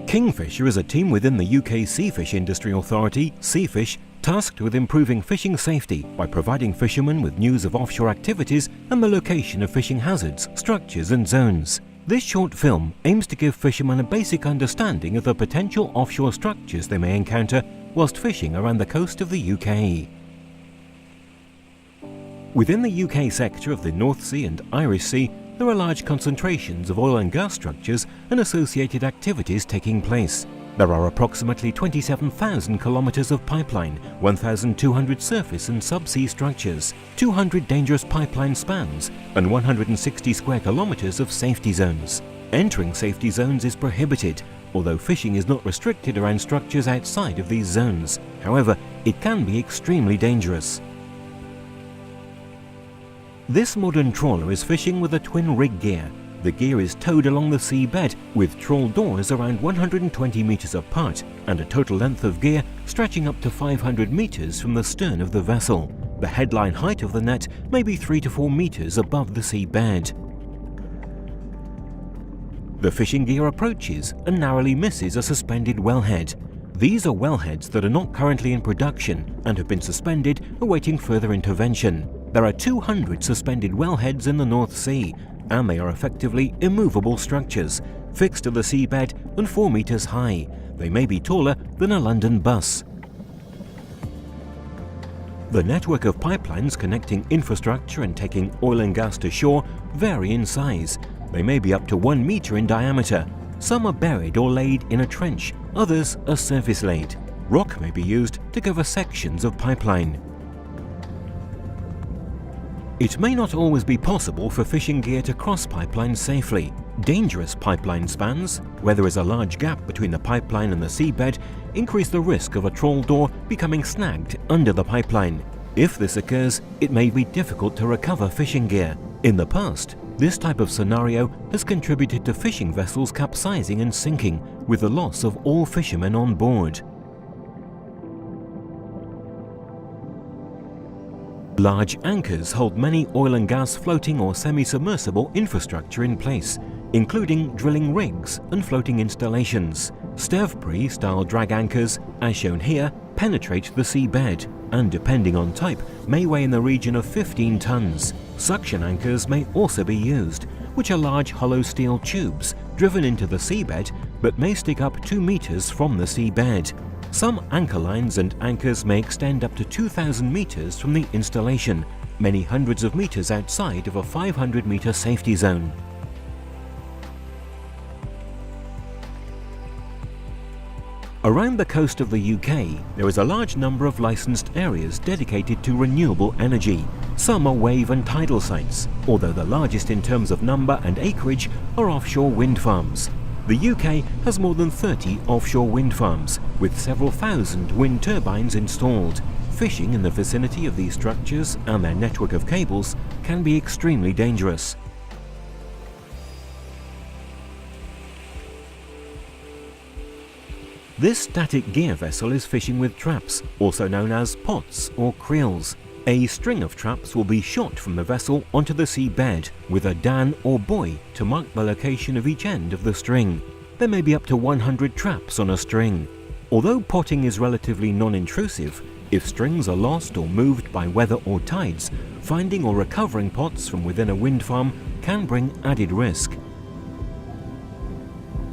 Kingfisher is a team within the UK Seafish Industry Authority, Seafish, tasked with improving fishing safety by providing fishermen with news of offshore activities and the location of fishing hazards, structures and zones. This short film aims to give fishermen a basic understanding of the potential offshore structures they may encounter whilst fishing around the coast of the UK. Within the UK sector of the North Sea and Irish Sea, there are large concentrations of oil and gas structures and associated activities taking place. There are approximately 27,000 kilometres of pipeline, 1,200 surface and subsea structures, 200 dangerous pipeline spans, and 160 square kilometres of safety zones. Entering safety zones is prohibited, although fishing is not restricted around structures outside of these zones. However, it can be extremely dangerous. This modern trawler is fishing with a twin rig gear. The gear is towed along the seabed with trawl doors around 120 metres apart and a total length of gear stretching up to 500 metres from the stern of the vessel. The headline height of the net may be 3 to 4 metres above the seabed. The fishing gear approaches and narrowly misses a suspended wellhead. These are wellheads that are not currently in production and have been suspended awaiting further intervention. There are 200 suspended wellheads in the North Sea, and they are effectively immovable structures, fixed to the seabed and 4 metres high. They may be taller than a London bus. The network of pipelines connecting infrastructure and taking oil and gas to shore vary in size. They may be up to 1 metre in diameter. Some are buried or laid in a trench, others are surface laid. Rock may be used to cover sections of pipeline. It may not always be possible for fishing gear to cross pipelines safely. Dangerous pipeline spans, where there is a large gap between the pipeline and the seabed, increase the risk of a trawl door becoming snagged under the pipeline. If this occurs, it may be difficult to recover fishing gear. In the past, this type of scenario has contributed to fishing vessels capsizing and sinking, with the loss of all fishermen on board. Large anchors hold many oil and gas floating or semi-submersible infrastructure in place, including drilling rigs and floating installations. Stevepre-style drag anchors, as shown here, penetrate the seabed and, depending on type, may weigh in the region of 15 tons. Suction anchors may also be used, which are large hollow steel tubes driven into the seabed but may stick up 2 metres from the seabed. Some anchor lines and anchors may extend up to 2,000 metres from the installation, many hundreds of metres outside of a 500-metre safety zone. Around the coast of the UK, there is a large number of licensed areas dedicated to renewable energy. Some are wave and tidal sites, although the largest in terms of number and acreage are offshore wind farms. The UK has more than 30 offshore wind farms, with several thousand wind turbines installed. Fishing in the vicinity of these structures and their network of cables can be extremely dangerous. This static gear vessel is fishing with traps, also known as pots or creels. A string of traps will be shot from the vessel onto the seabed with a dan or buoy to mark the location of each end of the string. There may be up to 100 traps on a string. Although potting is relatively non-intrusive, if strings are lost or moved by weather or tides, finding or recovering pots from within a wind farm can bring added risk.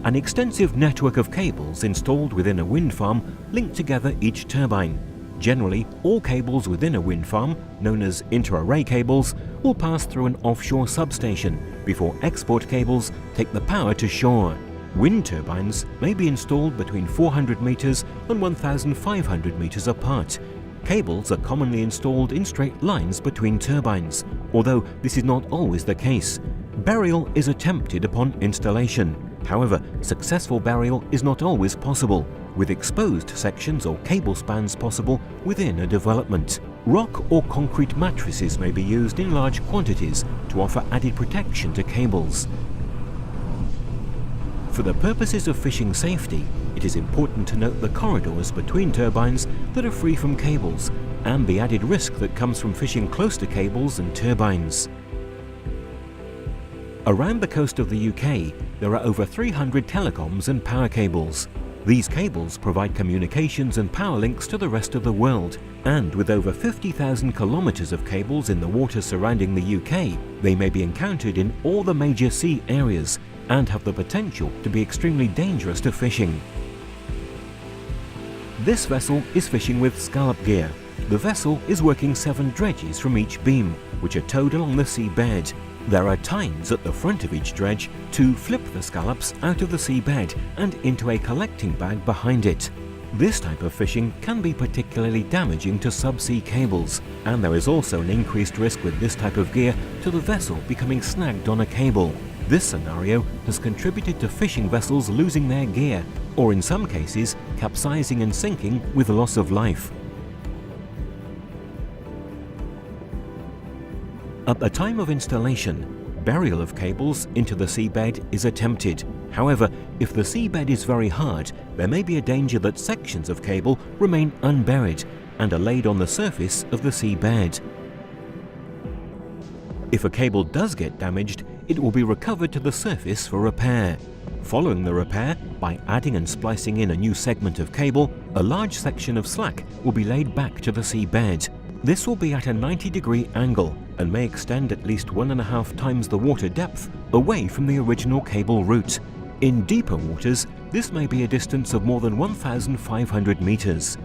An extensive network of cables installed within a wind farm link together each turbine. Generally, all cables within a wind farm, known as inter-array cables, will pass through an offshore substation before export cables take the power to shore. Wind turbines may be installed between 400 metres and 1,500 metres apart. Cables are commonly installed in straight lines between turbines, although this is not always the case. Burial is attempted upon installation. However, successful burial is not always possible, with exposed sections or cable spans possible within a development. Rock or concrete mattresses may be used in large quantities to offer added protection to cables. For the purposes of fishing safety, it is important to note the corridors between turbines that are free from cables and the added risk that comes from fishing close to cables and turbines. Around the coast of the UK, there are over 300 telecoms and power cables. These cables provide communications and power links to the rest of the world, and with over 50,000 kilometres of cables in the waters surrounding the UK, they may be encountered in all the major sea areas and have the potential to be extremely dangerous to fishing. This vessel is fishing with scallop gear. The vessel is working 7 dredges from each beam, which are towed along the seabed. There are tines at the front of each dredge to flip the scallops out of the seabed and into a collecting bag behind it. This type of fishing can be particularly damaging to subsea cables, and there is also an increased risk with this type of gear to the vessel becoming snagged on a cable. This scenario has contributed to fishing vessels losing their gear, or in some cases capsizing and sinking with loss of life. At the time of installation, burial of cables into the seabed is attempted. However, if the seabed is very hard, there may be a danger that sections of cable remain unburied and are laid on the surface of the seabed. If a cable does get damaged, it will be recovered to the surface for repair. Following the repair, by adding and splicing in a new segment of cable, a large section of slack will be laid back to the seabed. This will be at a 90-degree angle and may extend at least 1.5 times the water depth away from the original cable route. In deeper waters, this may be a distance of more than 1,500 meters.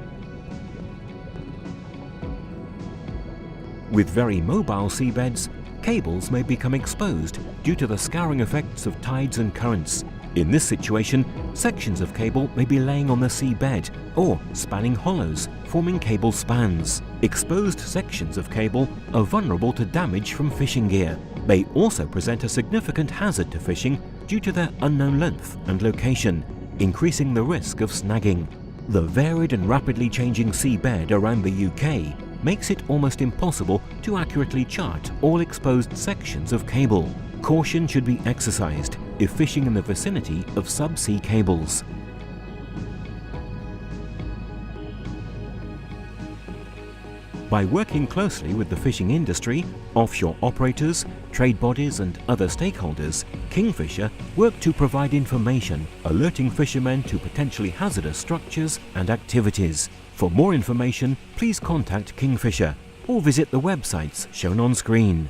With very mobile seabeds, cables may become exposed due to the scouring effects of tides and currents. In this situation, sections of cable may be laying on the seabed or spanning hollows, forming cable spans. Exposed sections of cable are vulnerable to damage from fishing gear. They also present a significant hazard to fishing due to their unknown length and location, increasing the risk of snagging. The varied and rapidly changing seabed around the UK makes it almost impossible to accurately chart all exposed sections of cable. Caution should be exercised if fishing in the vicinity of subsea cables. By working closely with the fishing industry, offshore operators, trade bodies and other stakeholders, Kingfisher work to provide information, alerting fishermen to potentially hazardous structures and activities. For more information, please contact Kingfisher or visit the websites shown on screen.